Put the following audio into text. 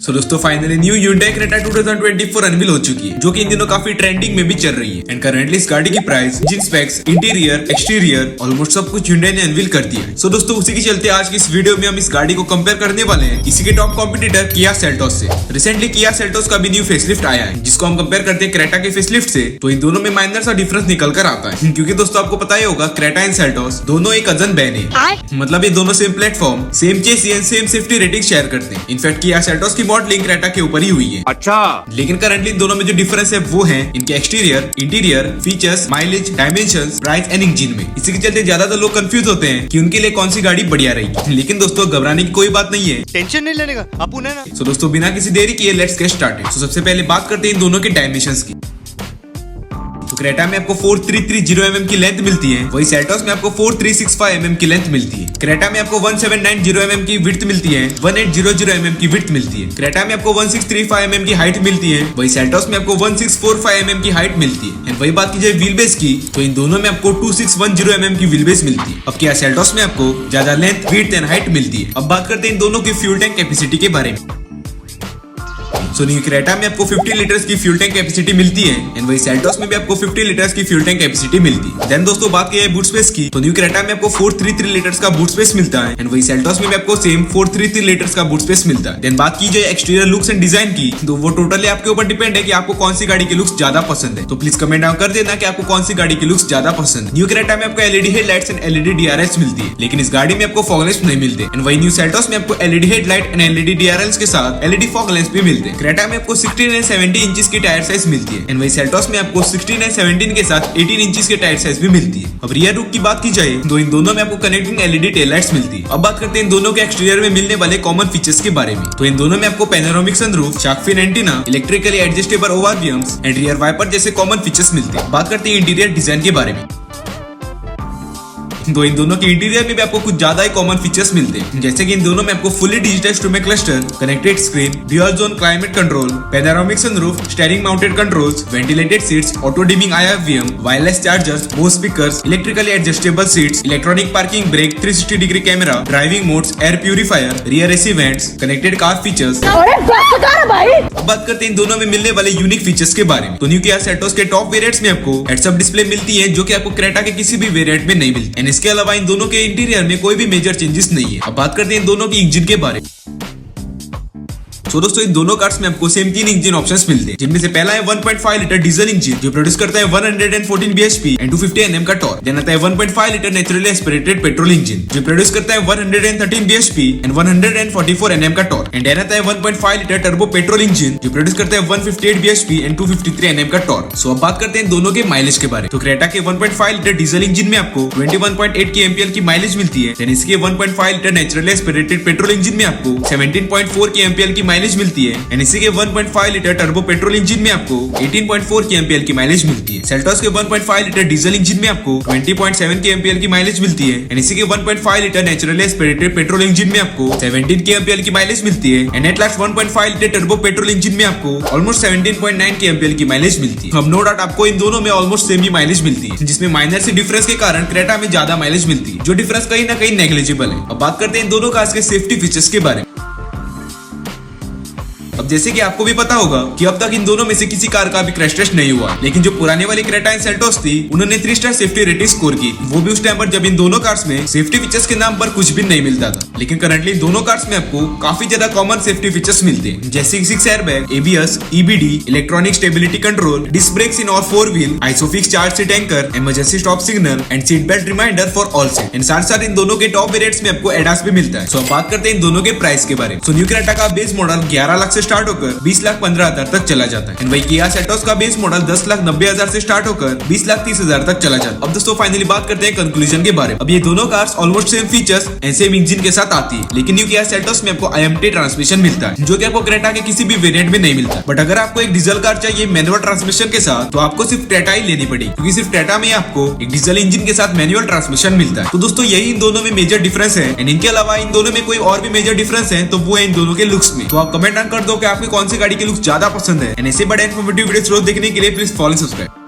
सो दोस्तों finally new Hyundai Creta 2024 unveil हो चुकी है, जो कि इन दिनों काफी ट्रेंडिंग में भी चल रही है। एंड करंटली इस गाड़ी की price, engine specs, interior, exterior almost सब कुछ Hyundai ने अनवील कर दिया है। सो दोस्तों उसी के चलते आज की इस वीडियो में हम इस गाड़ी को कंपेयर करने वाले हैं इसी के टॉप कॉम्पिटिटर Kia Seltos से। रिसेंटली Kia Seltos का भी न्यू फेसलिफ्ट आया है, जिसको हम कंपेयर करते हैं Creta के फेसलिफ्ट से, तो इन दोनों में माइनर सा डिफरेंस निकल कर आता है। क्योंकि दोस्तों आपको पता ही होगा Creta एंड Seltos दोनों एक कजन बहन है, मतलब ये दोनों same platform, same chassis and same safety rating share करते हैं। इनफैक्ट Kia Seltos की मॉडलिंग Creta के ऊपर ही हुई है। अच्छा, लेकिन करंटली इन दोनों में जो डिफरेंस है वो है इनके exterior, interior, features, mileage, dimensions, price and engine में। इसी के चलते ज्यादातर लोग कंफ्यूज होते हैं कि उनके लिए कौन सी गाड़ी बढ़िया रहेगी। लेकिन दोस्तों घबराने की कोई बात नहीं है, टेंशन नहीं लेने का अपन है ना। सो दोस्तों बिना किसी देरी किए लेट्स गेट स्टार्टेड। सो सबसे पहले बात करते हैं इन दोनों के डायमेंशंस की। तो क्रेटा में आपको 4330 mm की लेंथ मिलती है, वही सेल्टोस में आपको 4365 mm की लेंथ मिलती है। क्रेटा में आपको 1790 mm की विड्थ मिलती है, 1800 mm की विड्थ मिलती है। क्रेटा में आपको 1635 mm की हाइट मिलती है, वही सेल्टोस में आपको 1645 mm की हाइट मिलती है। एंड वही बात की जाए व्हील बेस की, तो इन दोनों में आपको 2610 mm की व्हील बेस मिलती है। अब क्या सेल्टोस में आपको ज्यादा लेंथ, विड्थ एंड हाइट मिलती है। अब बात करते हैं इन दोनों की फ्यूल टैंक कैपेसिटी के बारे में। सो न्यू क्रेटा में आपको 50 लीटर्स की फ्यूल टैंक कैपेसिटी मिलती है, एंड वही सेल्टोस में भी आपको 50 लीटर्स की फ्यूल टैंक कैपेसिटी मिलती है। देन दोस्तों बात की बूट स्पेस की, तो न्यू क्रेटा में आपको 433 लीटर्स का बूट स्पेस मिलता है, एंड वही सेल्टोस में भी आपको सेम 433 लीटर्स का बूट स्पेस मिलता है। देन बात की जाए एक्सटीरियर लुक्स एंड डिजाइन की, तो वो टोटली आपके ऊपर डिपेंड है कि आपको कौन सी गाड़ी की लुक्स ज्यादा पसंद है। तो प्लीज कमेंट डाउन कर देना कि आपको कौन सी गाड़ी की लुक्स ज्यादा पसंद है। न्यू क्रेटा में आपको LED headlights and LED DRLs मिलती है, लेकिन इस गाड़ी में आपको फॉग लैंप्स नहीं मिलते। एंड वही न्यू सेल्टोस में आपको LED headlight and LED DRLs के साथ एलईडी फॉग लैंप्स भी मिलते हैं। क्रेटा में आपको 16 एंड 17 इंचेस की टायर साइज मिलती है, एंड वही सेल्टोस में आपको 16 एंड 17 के साथ 18 इंचेस के टायर साइज भी मिलती है। अब रियर लुक की बात की जाए तो इन दोनों में आपको कनेक्टिंग एलईडी टेल लाइट्स मिलती है। अब बात करते हैं इन दोनों के एक्सटीरियर में मिलने वाले कॉमन फीचर्स के बारे में। तो इन दोनों में आपको panoramic sunroof, shark fin antenna, electrically adjustable ORVMs and rear wiper जैसे कॉमन फीचर्स मिलते हैं। बात करते हैं इंटीरियर डिजाइन के बारे में। तो इन दोनों के इंटीरियर में भी आपको कुछ ज्यादा ही कॉमन फीचर्स मिलते हैं, जैसे कि इन दोनों में आपको fully digital instrument cluster, connected screen, dual zone climate control, panoramic sunroof, steering mounted controls, ventilated seats, auto dimming IFVM, wireless chargers, Bose speakers, electrically adjustable seats, electronic parking brake, 360 degree camera, driving modes, air purifier, rear AC vents, connected car features. अब बात करते हैं इन दोनों में मिलने वाले unique features के बारे में। तो न्यू Kia Seltos के टॉप वेरिएंट्स में आपको हेड्स अप डिस्प्ले मिलती है, जो कि आपको क्रेटा के किसी भी वेरिएंट में नहीं मिलती। इसके अलावा इन दोनों के इंटीरियर में कोई भी मेजर चेंजेस नहीं है। अब बात करते हैं इन दोनों की इंजन के बारे में। तो दोस्तों इन दोनों कार्स में आपको सेम 3 इंजन ऑप्शंस मिलते हैं, जिनमें से पहला है 1.5 लीटर डीजल इंजन, जो प्रोड्यूस करता है 114 bhp एंड 250 Nm का टॉर्क। देन आता है 1.5 litre naturally aspirated petrol engine, जो प्रोड्यूस करता है 113 bhp एंड 144 Nm का टॉर्क। एंड देन आता है 1.5 लीटर टर्बो पेट्रोल इंजन, जो प्रोड्यूस करता है 158 bhp एंड 253 Nm का टॉर्क। सो अब बात करते हैं दोनों के माइलेज के बारे में। तो क्रेटा के 1.5 लीटर डीजल इंजन में आपको 21.8 kmpl की माइलेज मिलती है। देन इसके 1.5 litre naturally aspirated petrol engine में आपको 17.4 kmpl की माइलेज मिलती है। इसी के 1.5 लीटर टर्बो पेट्रोल इंजन में आपको 18.4 kmpl की माइलेज मिलती है। सेल्टोस के 1.5 लीटर डीजल इंजन में आपको 20.7 kmpl की माइलेज मिलती है। इसी के 1.5 litre naturally aspirated petrol engine में आपको 17 kmpl की माइलेज मिलती है। And at last 1.5 litre turbo petrol engine में आपको ऑलमोस्ट 17.9 kmpl की माइलेज मिलती है। अब नो डाउट आपको इन दोनों में ऑलमोस्ट सेम ही माइलेज मिलती है, जिसमें माइनर से डिफरेंस के कारण क्रेटा में ज्यादा माइलेज मिलती है, जो डिफरेंस कहीं ना कहीं नेग्लिजिबल है। अब बात करते हैं इन दोनों कार्स के सेफ्टी फीचर्स के बारे में। अब जैसे कि आपको भी पता होगा कि अब तक इन दोनों में से किसी कार का भी क्रैश टेस्ट नहीं हुआ, लेकिन जो पुराने वाली क्रेटा एंड सेल्टोस थी उन्होंने 3 स्टार सेफ्टी रेटिंग स्कोर की, वो भी उस टाइम पर जब इन दोनों कार्स में सेफ्टी फीचर्स के नाम पर कुछ भी नहीं मिलता था। लेकिन करंटली दोनों कार्स में आपको काफी ज्यादा कॉमन सेफ्टी फीचर्स मिलते हैं, जैसे 6 airbag, ABS, EBD, electronic stability control, disc brakes in all 4 wheel, Isofix charge seat anchor, emergency stop signal and seat belt reminder for all seat. And साथ साथ इन दोनों के टॉप वेरिएंट्स में आपको ADAS भी मिलता है। सो अब बात करते हैं इन दोनों के प्राइस के बारे में। सो न्यू क्रेटा का बेस मॉडल 11 लाख से स्टार्ट होकर 20,15,000 तक चला जाता है। वही Kia Seltos का बेस मॉडल 10,90,000 से स्टार्ट होकर 20,30,000 तक चला जाता है। अब दोस्तों फाइनली बात करते हैं कंक्लूजन के बारे में। अब ये दोनों cars almost same features and same engine के साथ आती है, लेकिन न्यू Kia Seltos में आपको IMT ट्रांसमिशन मिलता है, जो कि आपको क्रेटा के किसी भी वेरिएंट में नहीं मिलता। बट अगर आपको एक डीजल कार चाहिए मैनुअल ट्रांसमिशन के साथ, तो आपको सिर्फ क्रेटा ही लेनी पड़ेगी, क्योंकि सिर्फ क्रेटा में आपको एक डीजल इंजन के साथ मैनुअल ट्रांसमिशन मिलता है। तो दोस्तों यही इन दोनों में मेजर डिफरेंस है। एंड इनके अलावा इन दोनों में कोई और भी मेजर डिफरेंस है, तो वो है इन दोनों के लुक्स में। तो आप कमेंट कर दो कि आपको कौन सी गाड़ी की लुक्स ज्यादा पसंद है। ऐसे बड़े इन्फॉर्मेटिव वीडियोस रोज देखने के लिए प्लीज फॉलो सब्सक्राइब।